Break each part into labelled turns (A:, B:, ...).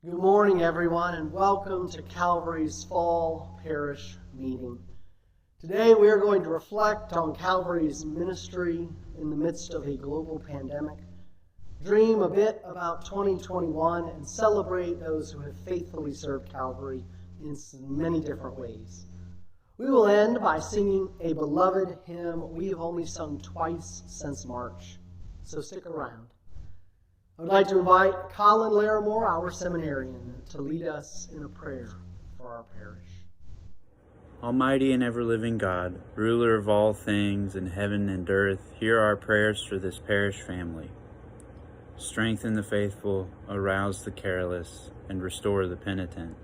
A: Good morning, everyone, and welcome to Calvary's Fall Parish meeting. Today we are going to reflect on Calvary's ministry in the midst of a global pandemic, dream a bit about 2021, and celebrate those who have faithfully served Calvary in many different ways. We will end by singing a beloved hymn we have only sung twice since March, so stick around. I would like to invite Colin Larimore, our seminarian, to lead us in a prayer for our parish.
B: Almighty and ever-living God, ruler of all things in heaven and earth, hear our prayers for this parish family. Strengthen the faithful, arouse the careless, and restore the penitent.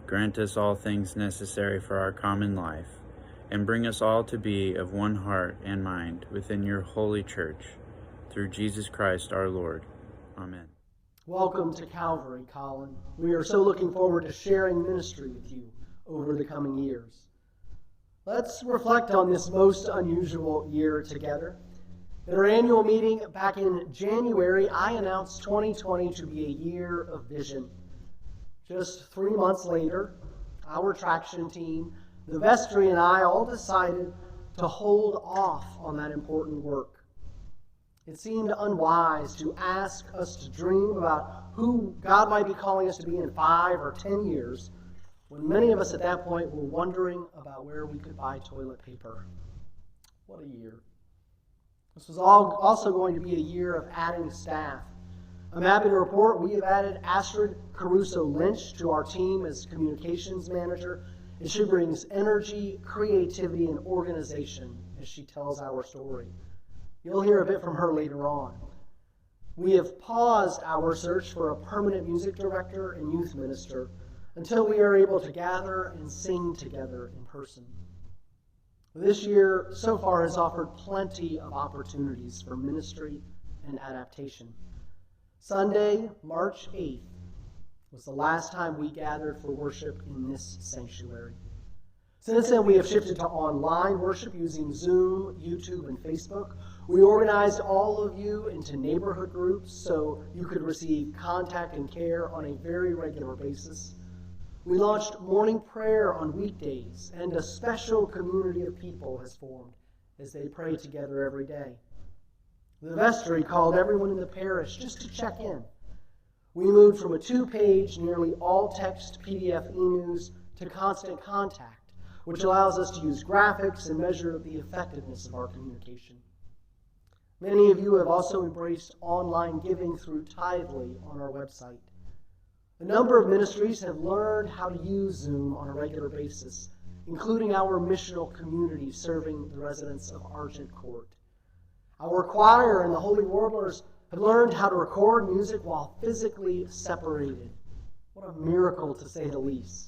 B: Grant us all things necessary for our common life, and bring us all to be of one heart and mind within your holy church, through Jesus Christ our Lord. Amen.
A: Welcome to Calvary, Colin. We are so looking forward to sharing ministry with you over the coming years. Let's reflect on this most unusual year together. At our annual meeting back in January, I announced 2020 to be a year of vision. Just 3 months later, our traction team, the vestry, and I all decided to hold off on that important work. It seemed unwise to ask us to dream about who God might be calling us to be in 5 or 10 years, when many of us at that point were wondering about where we could buy toilet paper. What a year. This was also going to be a year of adding staff. I'm happy to report we have added Astrid Caruso-Lynch to our team as communications manager, and she brings energy, creativity, and organization as she tells our story. You'll hear a bit from her later on. We have paused our search for a permanent music director and youth minister until we are able to gather and sing together in person. This year so far has offered plenty of opportunities for ministry and adaptation. Sunday, March 8th, was the last time we gathered for worship in this sanctuary. Since then, we have shifted to online worship using Zoom, YouTube, and Facebook. We organized all of you into neighborhood groups so you could receive contact and care on a very regular basis. We launched morning prayer on weekdays, and a special community of people has formed as they pray together every day. The vestry called everyone in the parish just to check in. We moved from a 2-page, nearly all-text PDF e-news to constant contact, which allows us to use graphics and measure the effectiveness of our communication. Many of you have also embraced online giving through Tithely on our website. A number of ministries have learned how to use Zoom on a regular basis, including our missional community serving the residents of Argent Court. Our choir and the Holy Warblers have learned how to record music while physically separated. What a miracle, to say the least.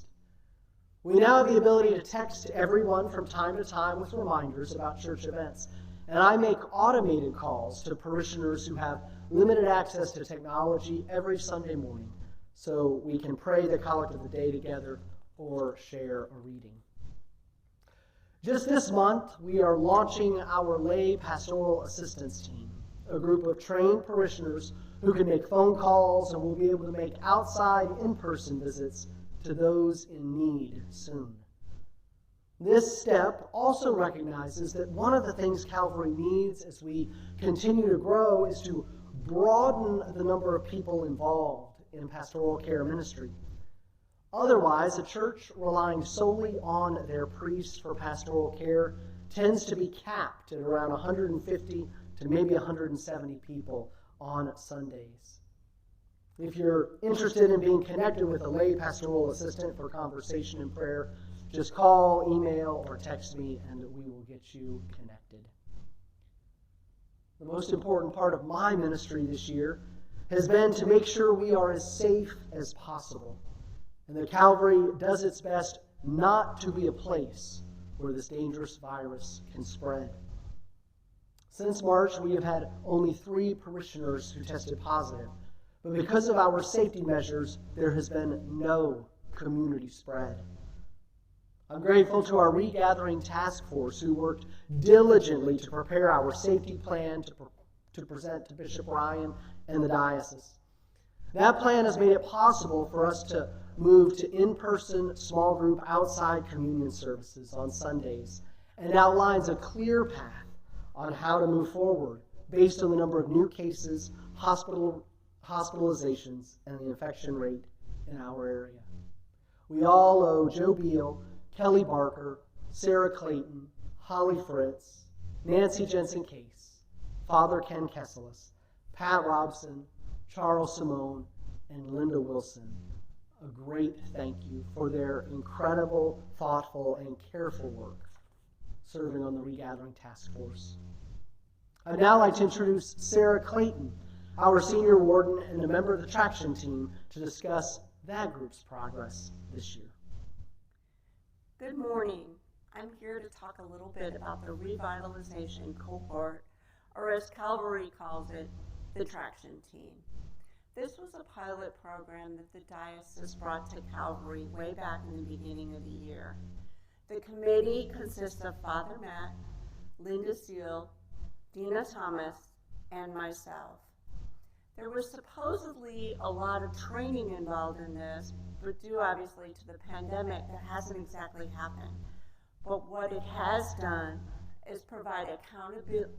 A: We now have the ability to text everyone from time to time with reminders about church events, and I make automated calls to parishioners who have limited access to technology every Sunday morning so we can pray the collect of the day together or share a reading. Just this month, we are launching our lay pastoral assistance team, a group of trained parishioners who can make phone calls and will be able to make outside in-person visits to those in need soon. This step also recognizes that one of the things Calvary needs as we continue to grow is to broaden the number of people involved in pastoral care ministry. Otherwise, a church relying solely on their priests for pastoral care tends to be capped at around 150 to maybe 170 people on Sundays. If you're interested in being connected with a lay pastoral assistant for conversation and prayer, just call, email, or text me, and we will get you connected. The most important part of my ministry this year has been to make sure we are as safe as possible, and that Calvary does its best not to be a place where this dangerous virus can spread. Since March, we have had only 3 parishioners who tested positive, but because of our safety measures, there has been no community spread. I'm grateful to our regathering task force who worked diligently to prepare our safety plan to present to Bishop Ryan and the diocese. That plan has made it possible for us to move to in-person small group outside communion services on Sundays and outlines a clear path on how to move forward based on the number of new cases, hospitalizations, and the infection rate in our area. We all owe Joe Beal, Kelly Barker, Sarah Clayton, Holly Fritz, Nancy Jensen Case, Father Ken Kesselis, Pat Robson, Charles Simone, and Linda Wilson a great thank you for their incredible, thoughtful, and careful work serving on the Regathering Task Force. I'd now like to introduce Sarah Clayton, our senior warden and a member of the traction team, to discuss that group's progress this year.
C: Good morning. I'm here to talk a little bit about the revitalization cohort, or as Calvary calls it, the traction team. This was a pilot program that the diocese brought to Calvary way back in the beginning of the year. The committee consists of Father Matt, Linda Seal, Dina Thomas, and myself. There was supposedly a lot of training involved in this, but due obviously to the pandemic, that hasn't exactly happened. But what it has done is provide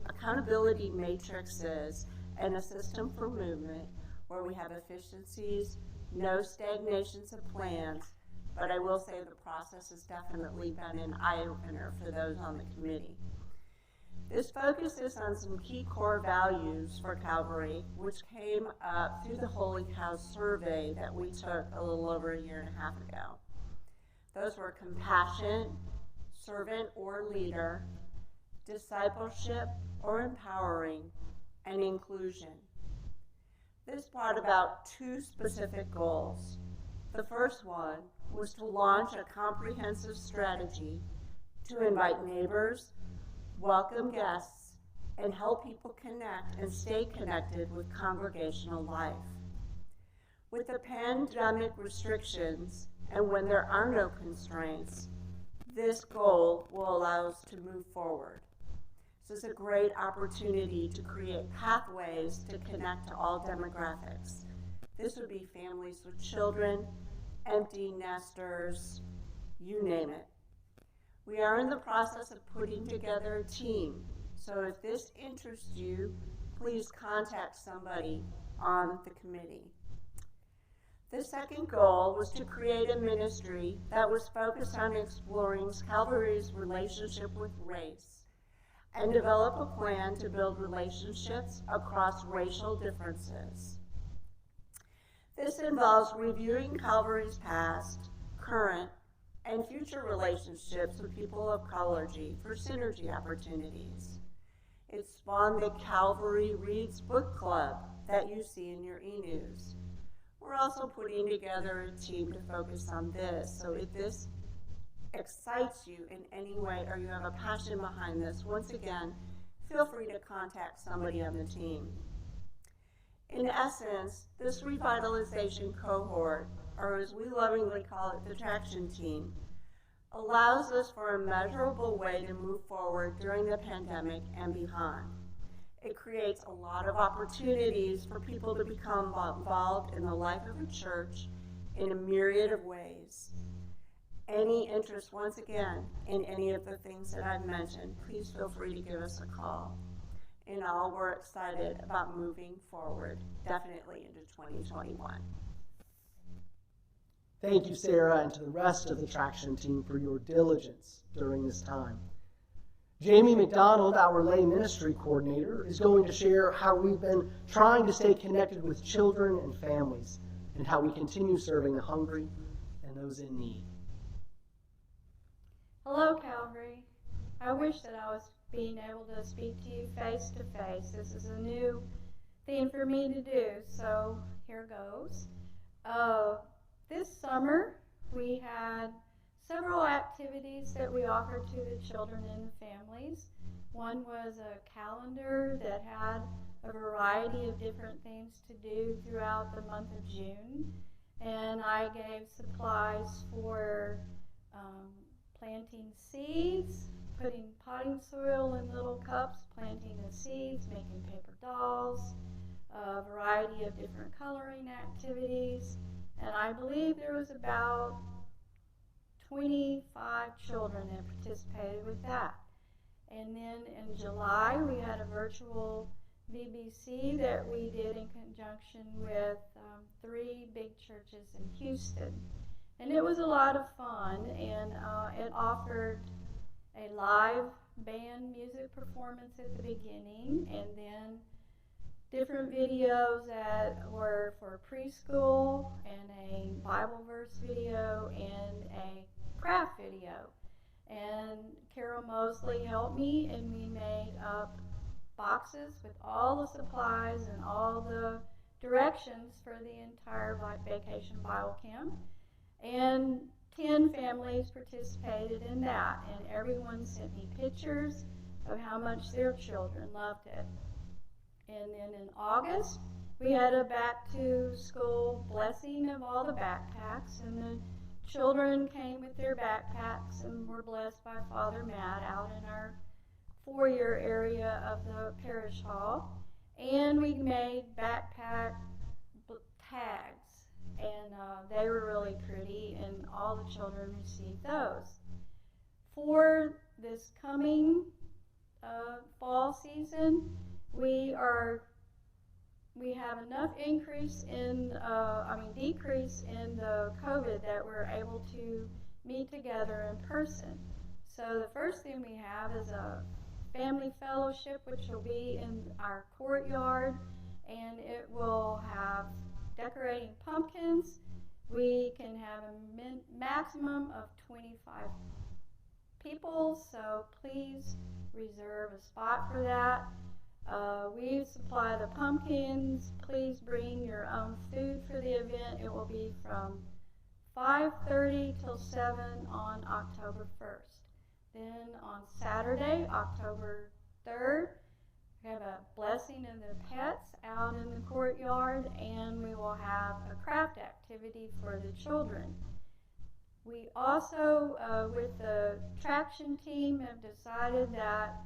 C: accountability matrices and a system for movement where we have efficiencies, no stagnations of plans, but I will say the process has definitely been an eye-opener for those on the committee. This focuses on some key core values for Calvary, which came up through the Holy House survey that we took a little over a year and a half ago. Those were compassion, servant or leader, discipleship or empowering, and inclusion. This brought about two specific goals. The first one was to launch a comprehensive strategy to invite neighbors, welcome guests, and help people connect and stay connected with congregational life. With the pandemic restrictions and when there are no constraints, this goal will allow us to move forward. This is a great opportunity to create pathways to connect to all demographics. This would be families with children, empty nesters, you name it. We are in the process of putting together a team, so if this interests you, please contact somebody on the committee. The second goal was to create a ministry that was focused on exploring Calvary's relationship with race and develop a plan to build relationships across racial differences. This involves reviewing Calvary's past, current, and future relationships with people of color for synergy opportunities. It spawned the Calvary Reads Book Club that you see in your e-news. We're also putting together a team to focus on this, so if this excites you in any way or you have a passion behind this, once again, feel free to contact somebody on the team. In essence, this revitalization cohort, or as we lovingly call it, the traction team, allows us for a measurable way to move forward during the pandemic and beyond. It creates a lot of opportunities for people to become involved in the life of a church in a myriad of ways. Any interest, once again, in any of the things that I've mentioned, please feel free to give us a call. In all, we're excited about moving forward, definitely into 2021.
A: Thank you, Sarah, and to the rest of the traction team for your diligence during this time. Jamie Mcdonald, our lay ministry coordinator, is going to share how we've been trying to stay connected with children and families and how we continue serving the hungry and those in need.
D: Hello, Calvary. I wish that I was being able to speak to you face to face. This is a new thing for me to do, so here goes. This summer, we had several activities that we offered to the children and the families. One was a calendar that had a variety of different things to do throughout the month of June, and I gave supplies for planting seeds, putting potting soil in little cups, planting the seeds, making paper dolls, a variety of different coloring activities, and I believe there was about 25 children that participated with that. And then in July, we had a virtual BBC that we did in conjunction with 3 big churches in Houston. And it was a lot of fun, and it offered a live band music performance at the beginning, and then different videos that were for preschool, and a Bible verse video, and a craft video. And Carol Mosley helped me, and we made up boxes with all the supplies and all the directions for the entire Vacation Bible Camp. And 10 families participated in that, and everyone sent me pictures of how much their children loved it. And then in August, we had a back-to-school blessing of all the backpacks, and the children came with their backpacks and were blessed by Father Matt out in our foyer area of the parish hall. And we made backpack tags, and they were really pretty, and all the children received those. For this coming fall season, we have enough decrease in the COVID that we're able to meet together in person. So the first thing we have is a family fellowship, which will be in our courtyard, and it will have decorating pumpkins. We can have a maximum of 25 people, so please reserve a spot for that. We supply the pumpkins. Please bring your own food for the event. It will be from 5:30 till 7 on October 1st. Then on Saturday, October 3rd, we have a blessing of the pets out in the courtyard, and we will have a craft activity for the children. We also, with the traction team, have decided that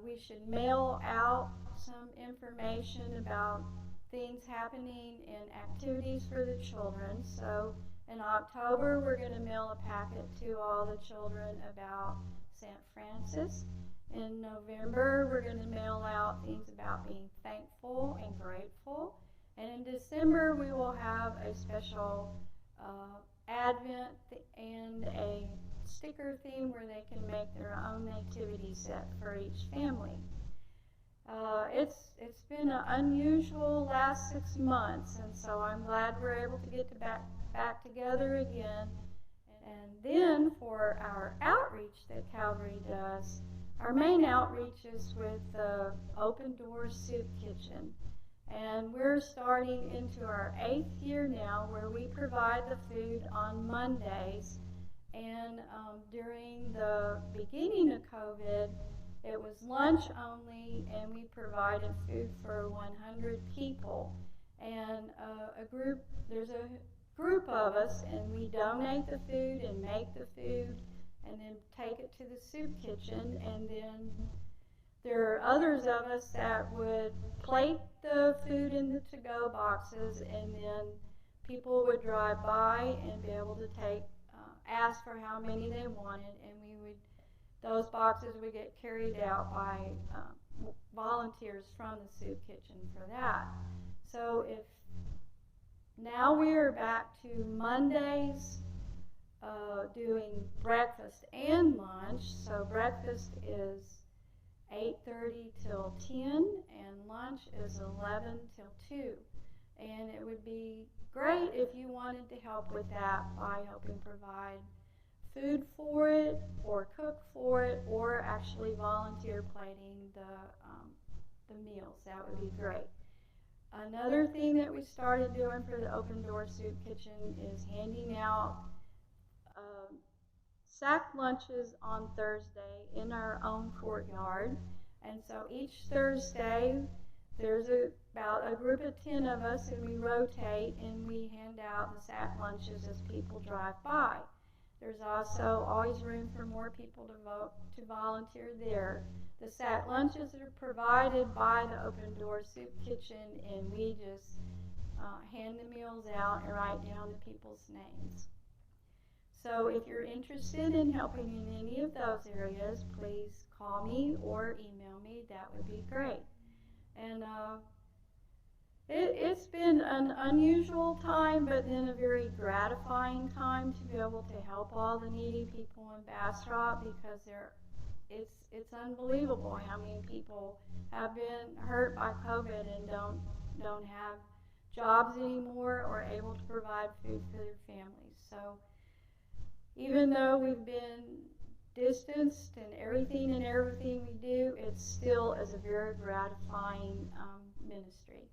D: we should mail out some information about things happening and activities for the children. So in October, we're going to mail a packet to all the children about St. Francis. In November, we're going to mail out things about being thankful and grateful. And in December, we will have a special Advent and a sticker theme where they can make their own nativity set for each family. It's been an unusual last 6 months, and so I'm glad we're able to get back together again. And then for our outreach that Calvary does, our main outreach is with the Open Door Soup Kitchen. And we're starting into our 8th year now, where we provide the food on Mondays. And during the beginning of COVID, it was lunch only, and we provided food for 100 people. And there's a group of us, and we donate the food and make the food and then take it to the soup kitchen. And then there are others of us that would plate the food in the to-go boxes, and then people would drive by and be able to ask for how many they wanted, and those boxes would get carried out by volunteers from the soup kitchen for that. So now we are back to Mondays doing breakfast and lunch. So breakfast is 8:30 till 10, and lunch is 11 till 2. And it would be great if you wanted to help with that by helping provide food for it, or cook for it, or actually volunteer plating the meals. That would be great. Another thing that we started doing for the Open Door Soup Kitchen is handing out sack lunches on Thursday in our own courtyard. And so each Thursday there's about a group of 10 of us, and we rotate and we hand out the sack lunches as people drive by. There's also always room for more people to volunteer there. The sack lunches are provided by the Open Door Soup Kitchen, and we just hand the meals out and write down the people's names. So if you're interested in helping in any of those areas, please call me or email me. That would be great. And it's been an unusual time, but then a very gratifying time to be able to help all the needy people in Bastrop, because it's unbelievable how many people have been hurt by COVID and don't have jobs anymore or able to provide food for their families. So even though we've been distanced and everything we do, it still is a very gratifying ministry.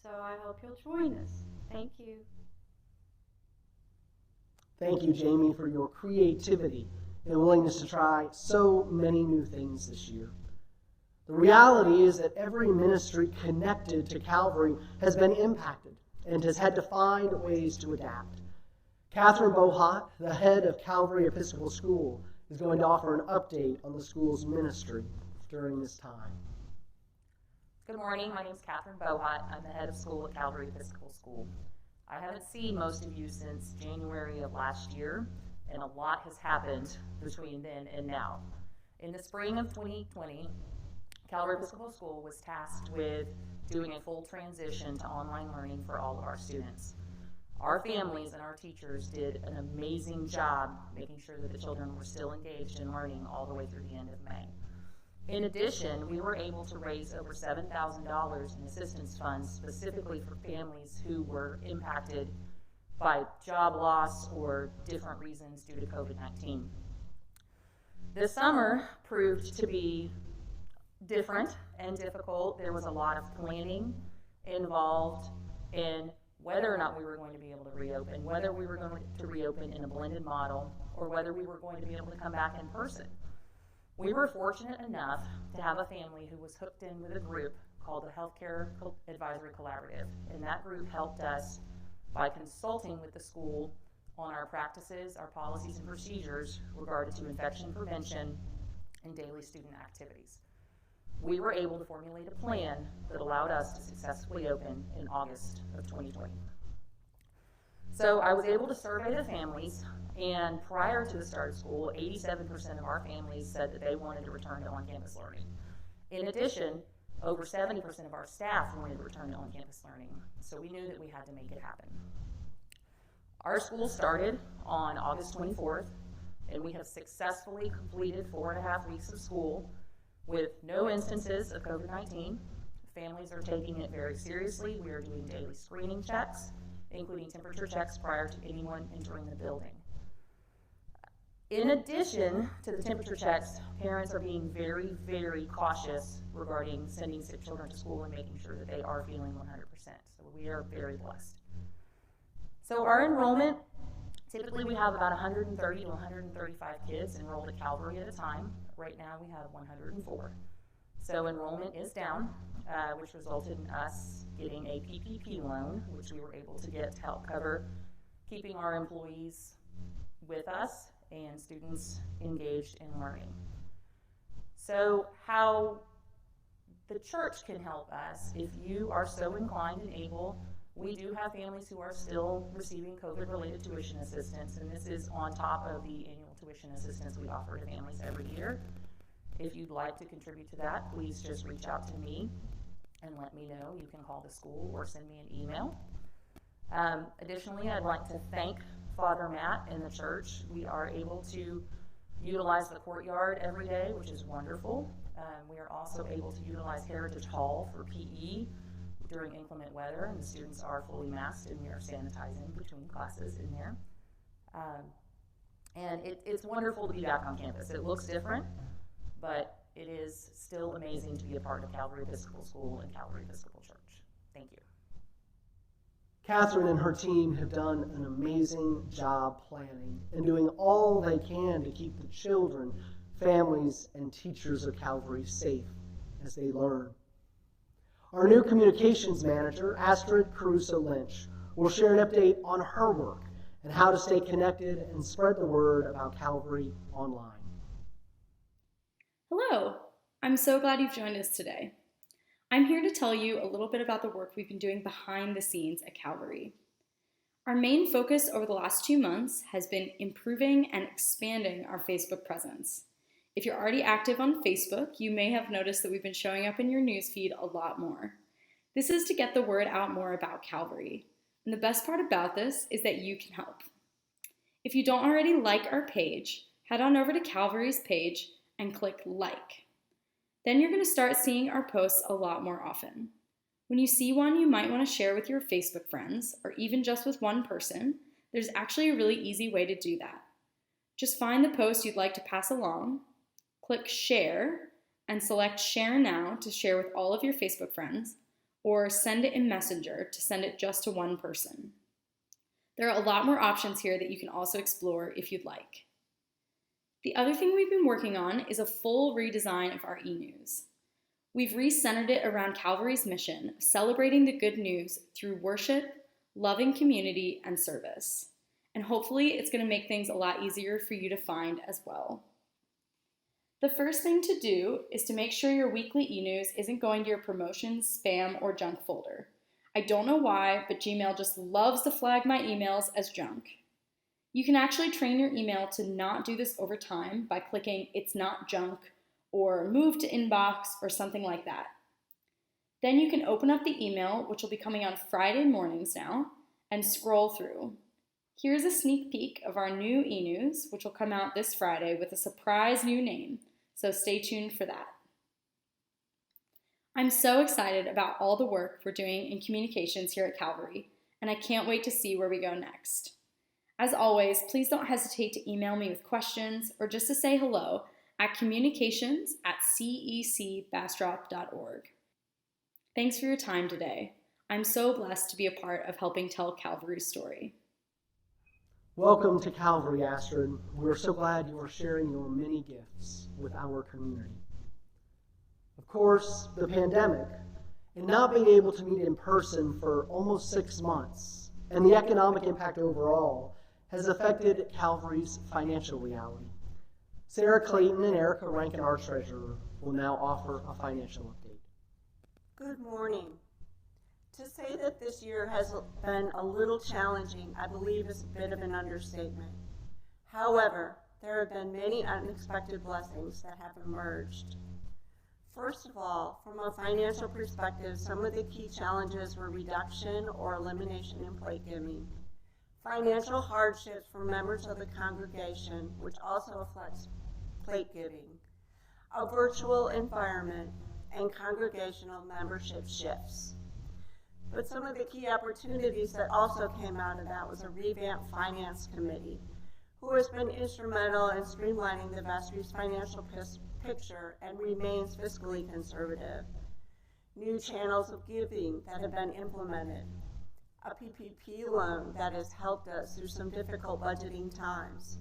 D: So I hope you'll join us. Thank you.
A: Thank you, Jamie, for your creativity and willingness to try so many new things this year. The reality is that every ministry connected to Calvary has been impacted and has had to find ways to adapt. Catherine Bohat, the head of Calvary Episcopal School, is going to offer an update on the school's ministry during this time.
E: Good morning, my name is Catherine Bohat. I'm the head of school at Calvary Episcopal School. I haven't seen most of you since January of last year, and a lot has happened between then and now. In the spring of 2020, Calvary Episcopal School was tasked with doing a full transition to online learning for all of our students. Our families and our teachers did an amazing job making sure that the children were still engaged in learning all the way through the end of May. In addition, we were able to raise over $7,000 in assistance funds specifically for families who were impacted by job loss or different reasons due to COVID-19. This summer proved to be different and difficult. There was a lot of planning involved in whether or not we were going to be able to reopen, whether we were going to reopen in a blended model, or whether we were going to be able to come back in person. We were fortunate enough to have a family who was hooked in with a group called the Healthcare Advisory Collaborative, and that group helped us by consulting with the school on our practices, our policies and procedures regarding to infection prevention and daily student activities. We were able to formulate a plan that allowed us to successfully open in August of 2020. So I was able to survey the families, and prior to the start of school, 87% of our families said that they wanted to return to on-campus learning. In addition, over 70% of our staff wanted to return to on-campus learning, so we knew that we had to make it happen. Our school started on August 24th, and we have successfully completed 4.5 weeks of school with no instances of COVID-19. Families are taking it very seriously. We are doing daily screening checks, including temperature checks prior to anyone entering the building. In addition to the temperature checks, parents are being very, very cautious regarding sending sick children to school and making sure that they are feeling 100%. So we are very blessed. So our enrollment, typically we have about 130 to 135 kids enrolled at Calvary at a time. Right now we have 104. So enrollment is down, which resulted in us getting a PPP loan, which we were able to get to help cover keeping our employees with us and students engaged in learning. So how the church can help us, if you are so inclined and able, we do have families who are still receiving COVID-related tuition assistance, and this is on top of the annual tuition assistance we offer to families every year. If you'd like to contribute to that, please just reach out to me and let me know. You can call the school or send me an email. Additionally, I'd like to thank Father Matt and the church. We are able to utilize the courtyard every day, which is wonderful. We are also able to utilize Heritage Hall for PE during inclement weather, and the students are fully masked, and we are sanitizing between classes in there. And it's wonderful to be back on campus. It looks different, but it is still amazing to be a part of Calvary Episcopal School and Calvary Episcopal Church. Thank you.
A: Catherine and her team have done an amazing job planning and doing all they can to keep the children, families, and teachers of Calvary safe as they learn. Our new communications manager, Astrid Caruso Lynch, will share an update on her work and how to stay connected and spread the word about Calvary online.
F: Hello, I'm so glad you've joined us today. I'm here to tell you a little bit about the work we've been doing behind the scenes at Calvary. Our main focus over the last 2 months has been improving and expanding our Facebook presence. If you're already active on Facebook, you may have noticed that we've been showing up in your newsfeed a lot more. This is to get the word out more about Calvary. And the best part about this is that you can help. If you don't already like our page, head on over to Calvary's page and click like. Then you're going to start seeing our posts a lot more often. When you see one you might want to share with your Facebook friends, or even just with one person, there's actually a really easy way to do that. Just find the post you'd like to pass along, click share, and select share now to share with all of your Facebook friends, or send it in Messenger to send it just to one person. There are a lot more options here that you can also explore if you'd like. The other thing we've been working on is a full redesign of our e-news. We've recentered it around Calvary's mission of celebrating the good news through worship, loving community, and service. And hopefully it's going to make things a lot easier for you to find as well. The first thing to do is to make sure your weekly e-news isn't going to your promotions, spam, or junk folder. I don't know why, but Gmail just loves to flag my emails as junk. You can actually train your email to not do this over time by clicking It's Not Junk or Move to Inbox or something like that. Then you can open up the email, which will be coming on Friday mornings now, and scroll through. Here's a sneak peek of our new e-news, which will come out this Friday with a surprise new name, so stay tuned for that. I'm so excited about all the work we're doing in communications here at Calvary, and I can't wait to see where we go next. As always, please don't hesitate to email me with questions or just to say hello at communications@cecbastrop.org. Thanks for your time today. I'm so blessed to be a part of helping tell Calvary's story.
A: Welcome to Calvary, Astrid. We're so glad you are sharing your many gifts with our community. Of course, the pandemic and not being able to meet in person for almost 6 months and the economic impact overall has affected Calvary's financial reality. Sarah Clayton and Erica Rankin, our treasurer, will now offer a financial update.
C: Good morning. To say that this year has been a little challenging, I believe, is a bit of an understatement. However, there have been many unexpected blessings that have emerged. First of all, from a financial perspective, some of the key challenges were reduction or elimination in plate giving, financial hardships for members of the congregation, which also affects plate giving, a virtual environment, and congregational membership shifts. But some of the key opportunities that also came out of that was a revamped finance committee, who has been instrumental in streamlining the vestry's financial picture and remains fiscally conservative. New channels of giving that have been implemented, a PPP loan that has helped us through some difficult budgeting times,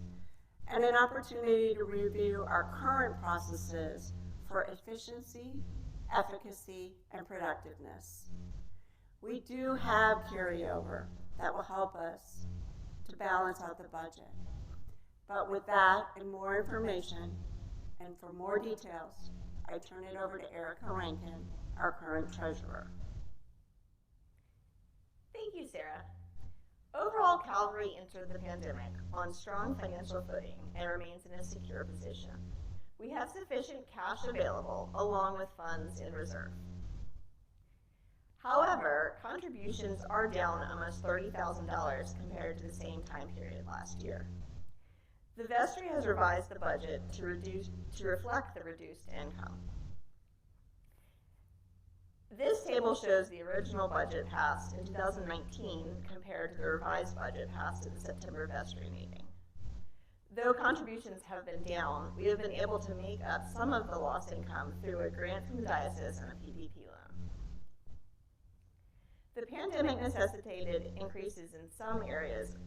C: and an opportunity to review our current processes for efficiency, efficacy, and productiveness. We do have carryover that will help us to balance out the budget. But with that and more information, and for more details, I turn it over to Erica Rankin, our current treasurer.
G: Thank you, Sarah. Overall, Calvary entered the pandemic on strong financial footing and remains in a secure position. We have sufficient cash available along with funds in reserve. However, contributions are down almost $30,000 compared to the same time period last year. The vestry has revised the budget to reflect the reduced income. This table shows the original budget passed in 2019 compared to the revised budget passed at the September vestry meeting. Though contributions have been down, we have been able to make up some of the lost income through a grant from the diocese and a PPP loan. The pandemic necessitated increases in some areas.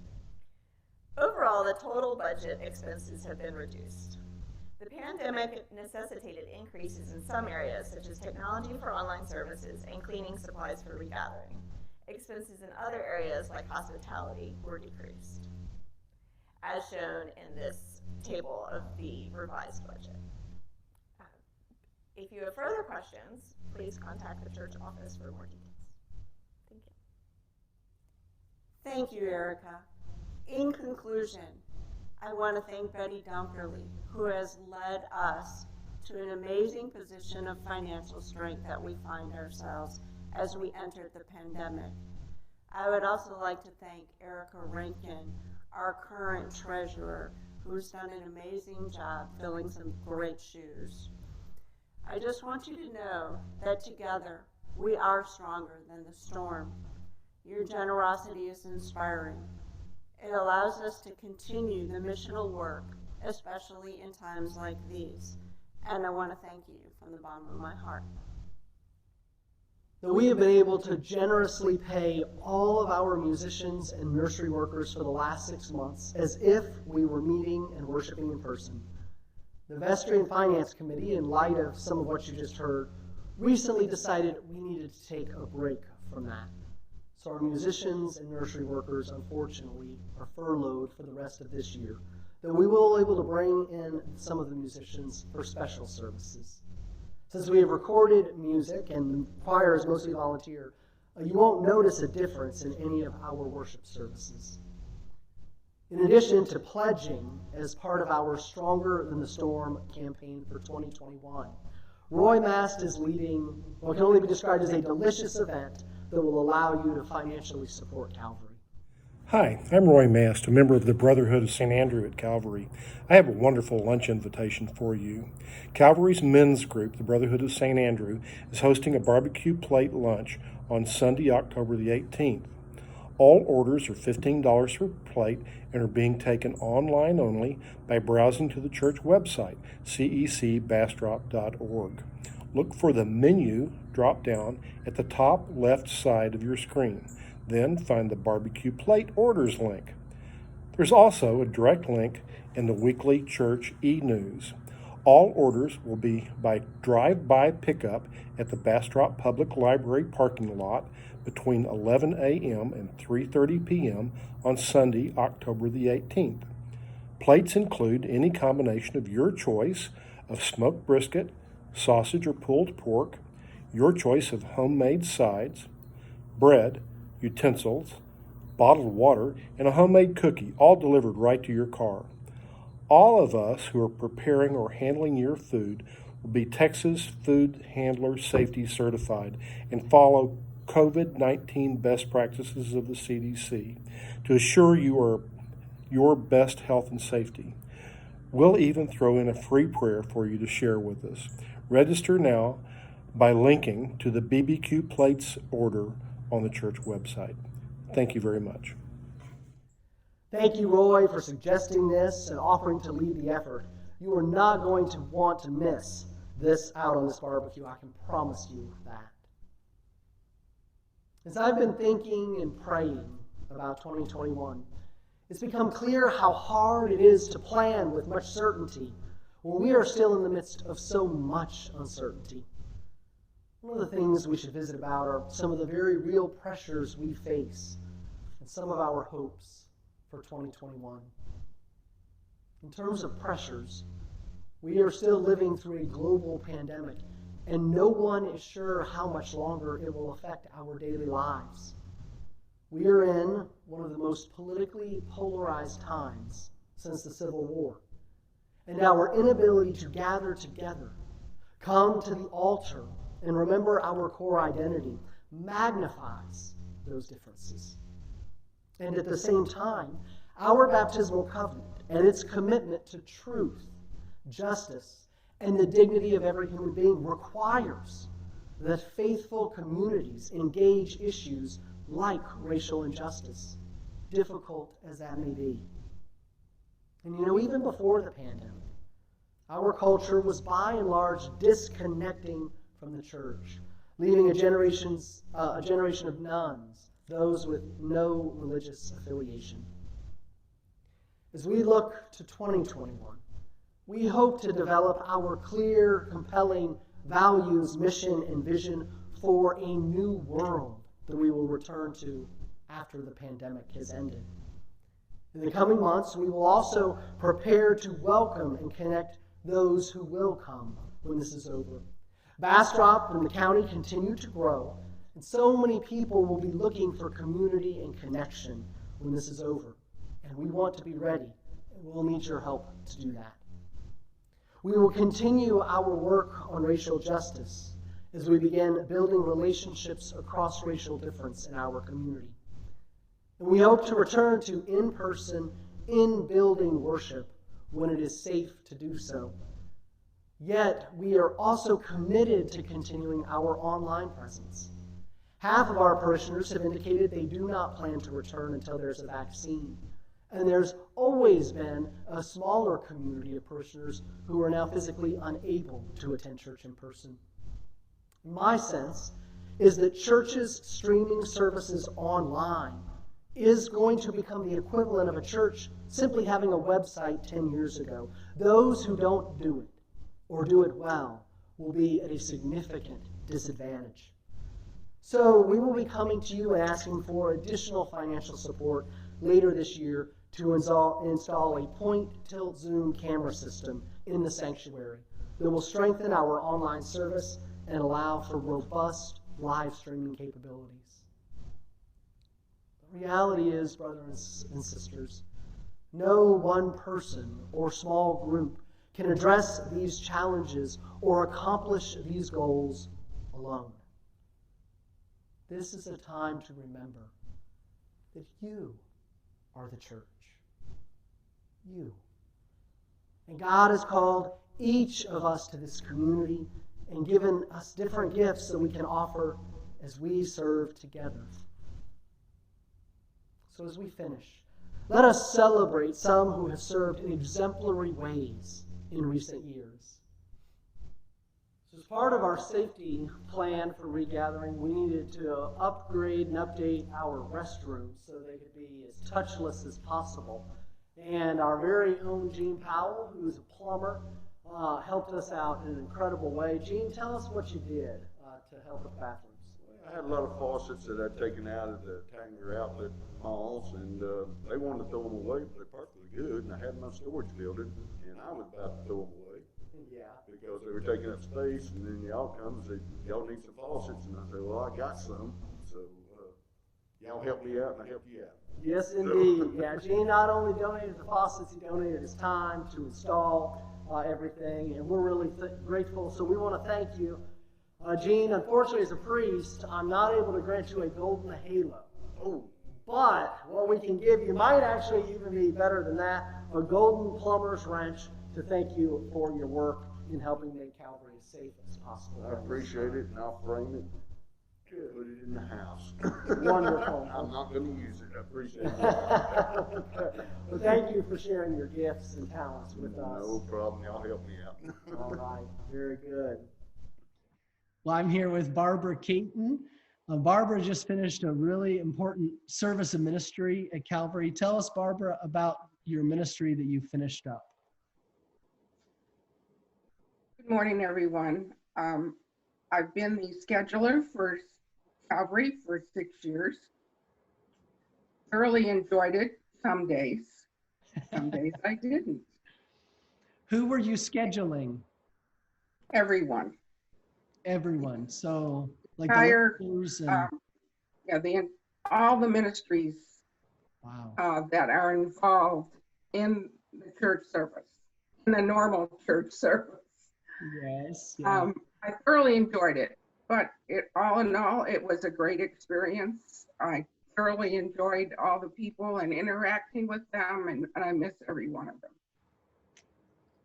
G: Overall, the total budget expenses have been reduced. The pandemic necessitated increases in some areas, such as technology for online services and cleaning supplies for regathering. Expenses in other areas, like hospitality, were decreased. as shown in this table of the revised budget. If you have further questions, please contact the church office for more details. Thank you.
C: Thank you, Erica. In conclusion, I want to thank Betty Dunkerley, who has led us to an amazing position of financial strength that we find ourselves as we entered the pandemic. I would also like to thank Erica Rankin, our current treasurer, who's done an amazing job filling some great shoes. I just want you to know that together we are stronger than the storm. Your generosity is inspiring. It allows us to continue the missional work, especially in times like these. And I want to thank you from the bottom of my heart.
A: That we have been able to generously pay all of our musicians and nursery workers for the last 6 months as if we were meeting and worshiping in person. The Vestry and Finance Committee, in light of some of what you just heard, recently decided we needed to take a break from that. So our musicians and nursery workers, unfortunately, are furloughed for the rest of this year. Though we will be able to bring in some of the musicians for special services. Since we have recorded music and the choir is mostly volunteer, you won't notice a difference in any of our worship services. In addition to pledging as part of our Stronger Than the Storm campaign for 2021, Roy Mast is leading what can only be described as a delicious event that will allow you to financially support Calvary.
H: Hi, I'm Roy Mast, a member of the Brotherhood of St. Andrew at Calvary. I have a wonderful lunch invitation for you. Calvary's men's group, the Brotherhood of St. Andrew, is hosting a barbecue plate lunch on Sunday, October the 18th. All orders are $15 per plate and are being taken online only by browsing to the church website, cecbastrop.org. Look for the menu drop-down at the top left side of your screen. Then find the barbecue plate orders link. There's also a direct link in the weekly church e-news. All orders will be by drive-by pickup at the Bastrop Public Library parking lot between 11 a.m. and 3:30 p.m. on Sunday, October the 18th. Plates include any combination of your choice of smoked brisket, sausage or pulled pork, your choice of homemade sides, bread, utensils, bottled water, and a homemade cookie, all delivered right to your car. All of us who are preparing or handling your food will be Texas Food Handler Safety Certified and follow COVID-19 best practices of the CDC to assure you are your best health and safety. We'll even throw in a free prayer for you to share with us. Register now by linking to the BBQ plates order on the church website. Thank you very much.
A: Thank you, Roy, for suggesting this and offering to lead the effort. You are not going to want to miss this out on this barbecue. I can promise you that. As I've been thinking and praying about 2021, it's become clear how hard it is to plan with much certainty when we are still in the midst of so much uncertainty. One of the things we should visit about are some of the very real pressures we face and some of our hopes for 2021. In terms of pressures, we are still living through a global pandemic, and no one is sure how much longer it will affect our daily lives. We are in one of the most politically polarized times since the Civil War, and our inability to gather together, come to the altar, and remember our core identity magnifies those differences. And at the same time, our baptismal covenant and its commitment to truth, justice, and the dignity of every human being requires that faithful communities engage issues like racial injustice, difficult as that may be. And even before the pandemic, our culture was by and large disconnecting from the church, leaving a generation of nuns, those with no religious affiliation. As we look to 2021, we hope to develop our clear, compelling values, mission, and vision for a new world that we will return to after the pandemic has ended. In the coming months, we will also prepare to welcome and connect those who will come when this is over. Bastrop and the county continue to grow, and so many people will be looking for community and connection when this is over. And we want to be ready, and we'll need your help to do that. We will continue our work on racial justice as we begin building relationships across racial difference in our community. And we hope to return to in-person, in-building worship when it is safe to do so. Yet, we are also committed to continuing our online presence. Half of our parishioners have indicated they do not plan to return until there's a vaccine. And there's always been a smaller community of parishioners who are now physically unable to attend church in person. My sense is that churches streaming services online is going to become the equivalent of a church simply having a website 10 years ago. Those who don't do it or do it well will be at a significant disadvantage. So we will be coming to you and asking for additional financial support later this year to install a point-tilt zoom camera system in the sanctuary that will strengthen our online service and allow for robust live streaming capabilities. The reality is, brothers and sisters, no one person or small group can address these challenges or accomplish these goals alone. This is a time to remember that you are the church. You. And God has called each of us to this community and given us different gifts that we can offer as we serve together. So as we finish, let us celebrate some who have served in exemplary ways in recent years. So as part of our safety plan for regathering, we needed to upgrade and update our restrooms so they could be as touchless as possible. And our very own Gene Powell, who's a plumber, helped us out in an incredible way. Gene, tell us what you did to help with bathrooms.
I: I had a lot of faucets that I'd taken out of the Tanger outlet malls, and they wanted to throw them away, but they're perfectly good, and I had my storage building, and I was about to throw them away.
A: Yeah.
I: Because they were taking up space, and then y'all come and say, y'all need some faucets, and I said, well, I got some, so y'all help me out, and I help you out.
A: Yes, indeed. Yeah, Gene not only donated the faucets, he donated his time to install everything, and we're really grateful. So we want to thank you. Gene, unfortunately, as a priest, I'm not able to grant you a golden halo.
I: Oh.
A: But what we can give you might actually even be better than that, a golden plumber's wrench to thank you for your work in helping make Calvary as safe as possible.
I: I appreciate it, and I'll frame it. Put it in the house.
A: Wonderful.
I: I'm not going to use it. I appreciate it.
A: Well, thank you for sharing your gifts and talents with us.
I: No problem. Y'all help me out.
A: All right. Very good. Well, I'm here with Barbara Clayton. Barbara just finished a really important service of ministry at Calvary. Tell us, Barbara, about your ministry that you finished up.
J: Good morning, everyone. I've been the scheduler for Calvary for 6 years. Thoroughly enjoyed it some days. Some days I didn't.
A: Who were you scheduling?
J: Everyone.
A: Everyone. So, like
J: Entire,
A: the workers and
J: all the ministries
A: wow.
J: That are involved in the church service, in the normal church service.
A: Yes. Yeah.
J: I thoroughly enjoyed it, but all in all, it was a great experience. I thoroughly enjoyed all the people and interacting with them, and I miss every one of them.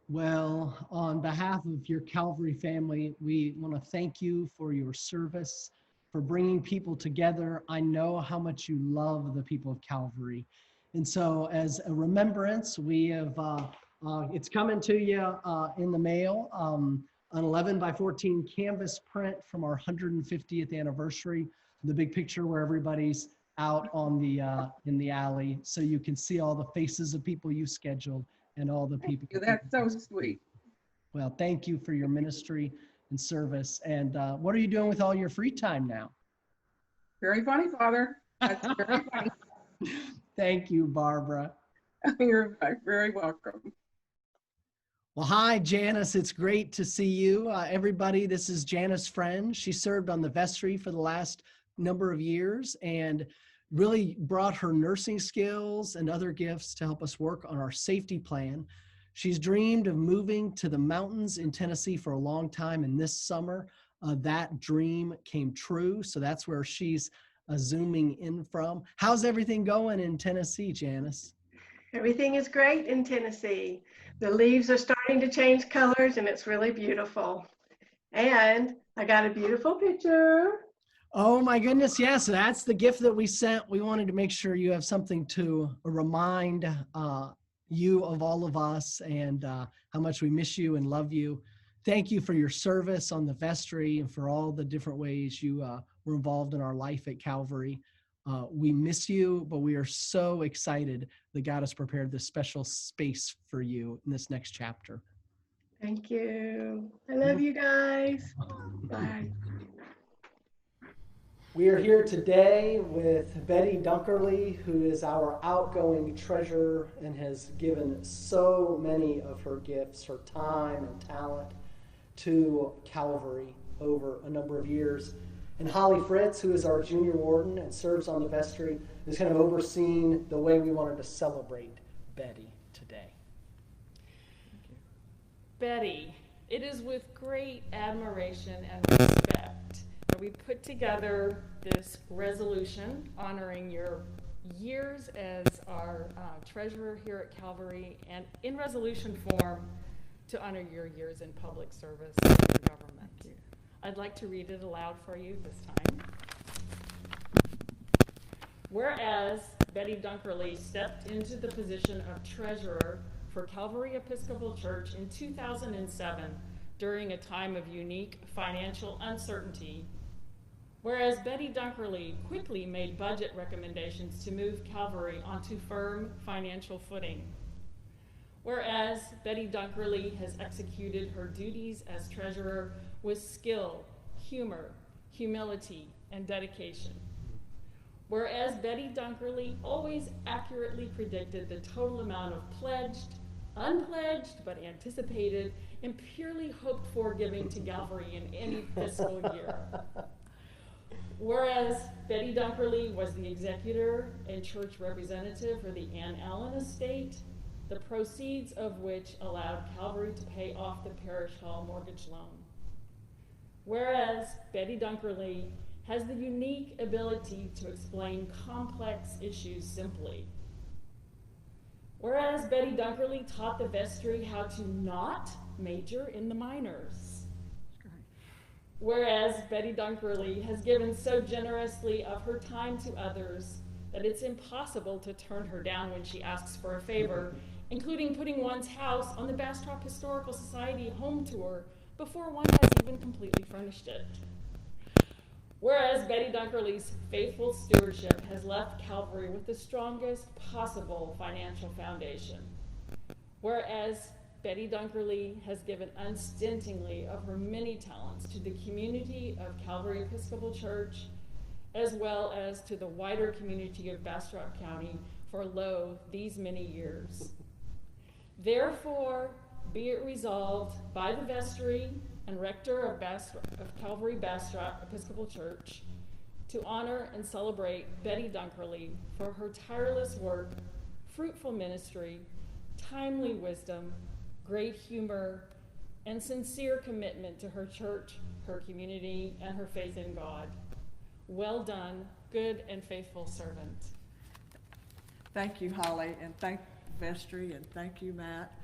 A: Well, on behalf of your Calvary family, we want to thank you for your service, for bringing people together. I know how much you love the people of Calvary. And so as a remembrance, we have, it's coming to you in the mail, an 11 by 14 canvas print from our 150th anniversary, the big picture where everybody's out on the in the alley, so you can see all the faces of people you scheduled and all the people.
J: That's so sweet.
A: Well, thank you for your ministry and service. And what are you doing with all your free time now?
J: Very funny, Father. That's very funny.
A: Thank you, Barbara.
J: You're very welcome.
A: Well, hi, Janice. It's great to see you. Everybody, this is Janice Friend. She served on the vestry for the last number of years and really brought her nursing skills and other gifts to help us work on our safety plan. She's dreamed of moving to the mountains in Tennessee for a long time, and this summer, that dream came true. So that's where she's zooming in from. How's everything going in Tennessee, Janice?
K: Everything is great in Tennessee. The leaves are starting to change colors and it's really beautiful. And I got a beautiful picture.
A: Oh my goodness, yes, that's the gift that we sent. We wanted to make sure you have something to remind you of all of us and how much we miss you and love you. Thank you for your service on the vestry and for all the different ways you were involved in our life at Calvary. We miss you, but we are so excited that God has prepared this special space for you in this next chapter.
K: Thank you. I love you guys. Bye.
A: We are here today with Betty Dunkerley, who is our outgoing treasurer and has given so many of her gifts, her time and talent to Calvary over a number of years. And Holly Fritz, who is our junior warden and serves on the vestry, is kind of overseeing the way we wanted to celebrate Betty today.
L: Betty, it is with great admiration and respect that we put together this resolution honoring your years as our treasurer here at Calvary, and in resolution form to honor your years in public service and government. I'd like to read it aloud for you this time. Whereas Betty Dunkerley stepped into the position of treasurer for Calvary Episcopal Church in 2007 during a time of unique financial uncertainty, whereas Betty Dunkerley quickly made budget recommendations to move Calvary onto firm financial footing, whereas Betty Dunkerley has executed her duties as treasurer with skill, humor, humility, and dedication. Whereas Betty Dunkerley always accurately predicted the total amount of pledged, unpledged, but anticipated, and purely hoped for giving to Calvary in any fiscal year. Whereas Betty Dunkerley was the executor and church representative for the Ann Allen estate, the proceeds of which allowed Calvary to pay off the Parish Hall mortgage loan. Whereas Betty Dunkerley has the unique ability to explain complex issues simply. Whereas Betty Dunkerley taught the vestry how to not major in the minors. Whereas Betty Dunkerley has given so generously of her time to others that it's impossible to turn her down when she asks for a favor, including putting one's house on the Bastrop Historical Society home tour before one has even completely furnished it. Whereas Betty Dunkerley's faithful stewardship has left Calvary with the strongest possible financial foundation. Whereas Betty Dunkerley has given unstintingly of her many talents to the community of Calvary Episcopal Church, as well as to the wider community of Bastrop County for these many years. Therefore, be it resolved by the vestry and rector of Calvary Bastrop Episcopal Church to honor and celebrate Betty Dunkerley for her tireless work, fruitful ministry, timely wisdom, great humor, and sincere commitment to her church, her community, and her faith in God. Well done, good and faithful servant.
M: Thank you, Holly, and thank the vestry, and thank you, Matt.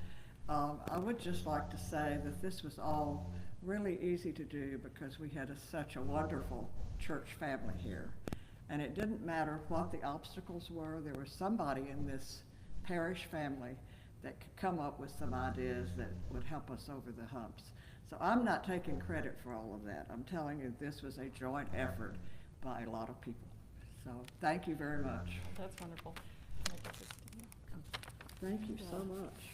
M: I would just like to say that this was all really easy to do because we had such a wonderful church family here. And it didn't matter what the obstacles were, there was somebody in this parish family that could come up with some ideas that would help us over the humps. So I'm not taking credit for all of that. I'm telling you this was a joint effort by a lot of people. So thank you very much.
L: That's wonderful.
M: Thank you so much.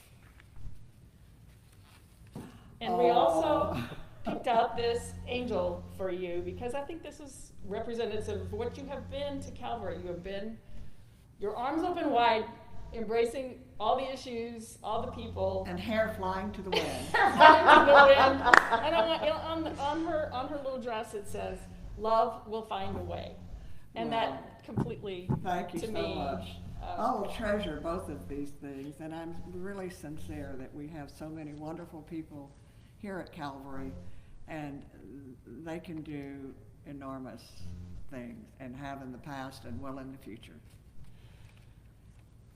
L: And we also picked out this angel for you because I think this is representative of what you have been to Calvary. You have been, your arms open wide, embracing all the issues, all the people.
M: And hair flying to the wind.
L: Flying to the wind. And I want, on her little dress it says, "Love will find a way," and that completely.
M: Thank you
L: to
M: so
L: me,
M: much. I will treasure both of these things, and I'm really sincere that we have so many wonderful people here at Calvary, and they can do enormous things and have in the past and will in the future.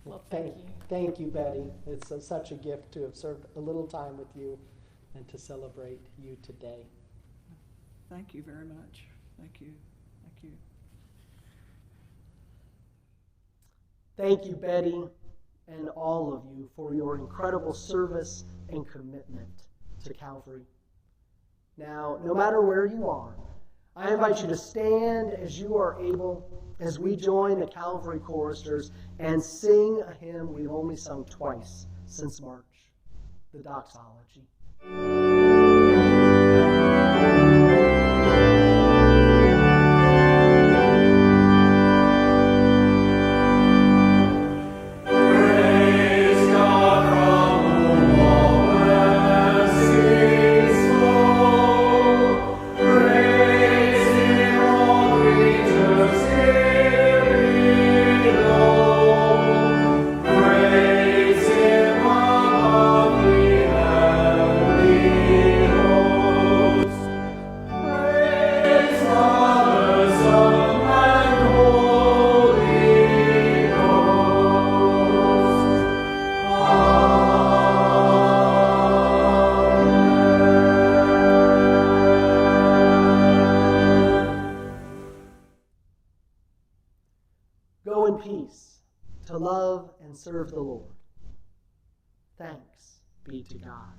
L: Well, thank you.
A: Thank you, Betty. It's such a gift to have served a little time with you and to celebrate you today.
M: Thank you very much. Thank you. Thank you.
A: Thank you, Betty, and all of you for your incredible service and commitment to Calvary. Now, no matter where you are, I invite you to stand as you are able as we join the Calvary Chorusers and sing a hymn we've only sung twice since March, the Doxology. Go in peace to love and serve the Lord. Thanks be to God.